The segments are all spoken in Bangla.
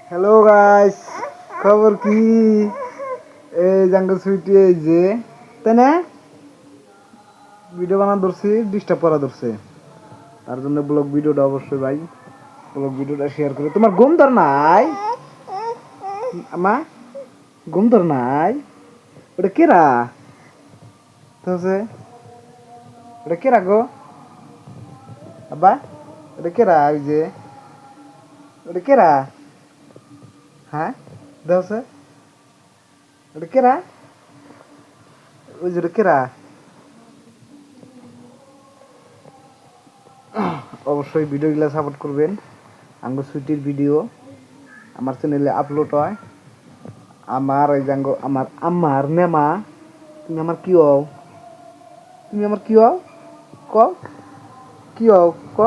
হ্যালো গাইস, খবর কি? এই জাঙ্গল সুইটি এই যে তাই না ভিডিও বানা ধরছি, ডিস্টার্ব করা ধরছে, তার জন্য ব্লগ ভিডিওটা অবশ্যই ভাই ব্লগ ভিডিওটা শেয়ার করে। তোমার ঘুম ধর নাই আমা? ঘুম ধর নাই? ওটা কেরা তাহলে? ওটা কেরা গো আব্বা? ওটা কেরা? ওই যে ওটা কেরা? হ্যাঁ দেখছে ওটা কেরা? ওই যে ওটা কেরা? অবশ্যই ভিডিওগুলো সাপোর্ট করবেন। আঙ্গো সুইটির ভিডিও আমার চ্যানেলে আপলোড হয়। আমার ওই জাঙ্গো আমার নেমা, তুমি আমার কি হও? তুমি আমার কি হও? ক কি হও? ক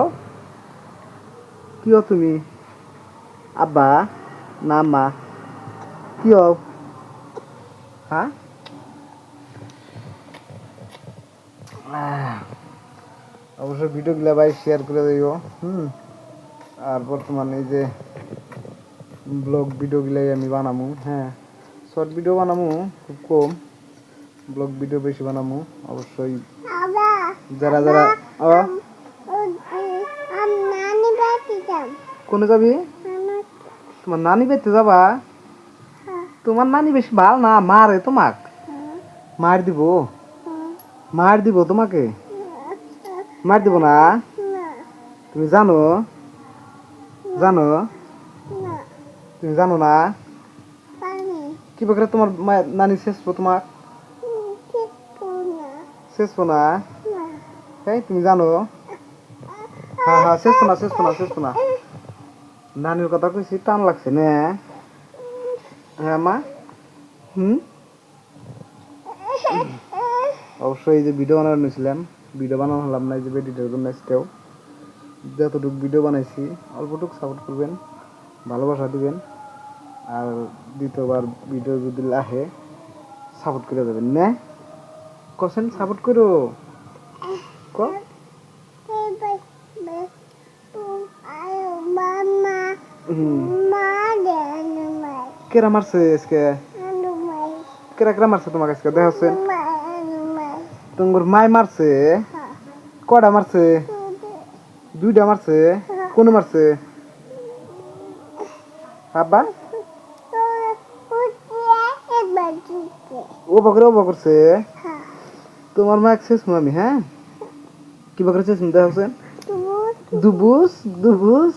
কি হও তুমি? আব্বা না আম্মা? কি হও? হ্যাঁ অবশ্যই ভিডিওগুলো ভাই শেয়ার করে দিও। আর বর্তমানে এই যে ব্লগ ভিডিওগুলাই আমি বানামু। হ্যাঁ, শর্ট ভিডিও বানামু খুব কম, ব্লগ ভিডিও বেশি বানামু। অবশ্যই যারা যারা কোনে যাবি? তোমার নানি বাড়িতে যাবা? তোমার নানি বেশি ভাল না, মারে তোমাক মার দিব, মার দিব তোমাকে, মার দিব না? তুমি জানো? জানো? তুমি জানো না কি বকরে তোমার নানি শেষবো তোমার? শেষবো না? হ্যাঁ তুমি জানো? হ্যাঁ হ্যাঁ, শেষবো না, শেষবো না, শেষবো না। নানির কথা কইছি, টান লাগছে না? হ্যাঁ মা। অবশ্যই এই যে ভিডিও বানানো নিয়েছিলাম, ভিডিও বানানো হলাম না, এই যে এডিটের জন্য আজকেও যতটুকু ভিডিও বানাইছি অল্পটুকু সাপোর্ট করবেন, ভালোবাসা দিবেন। আর দ্বিতীয়বার ভিডিও যদি আহে সাপোর্ট করে দেবেন না? কছেন সাপোর্ট করো ক? কেরা মারছে আজকে? কেরা কেরা মারছে তোমাকে আজকে দেখাচ্ছেন? তোমার মায় মারছে? কটা মারছে? দুইটা মারছে? কোন মারছে? আব্বা ও বকরছে? তোমার মা শেষ আমি। হ্যাঁ কি বকরে শেষ দেখাচ্ছেন? দুবুস দুবুস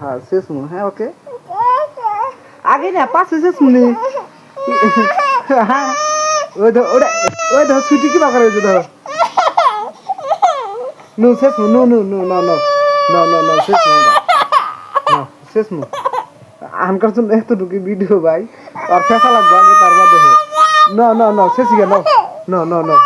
হ্যাঁ শেষ মু। হ্যাঁ ওকে আগে না পাশে শেষ মুনি। ওই ধর ওটা, ওই ধর ছুটি কি বাকার হয়েছে ধর। নো শেষ মু, no no no no no no no no শেষ মু, নো শেষ মু। আনকার জন্য এতটুকু ভিডিও ভাই আর শেষা লাগবে আগে, তারপর দেখে। নো নো নো শেষ গিয়ে নো নো নো নো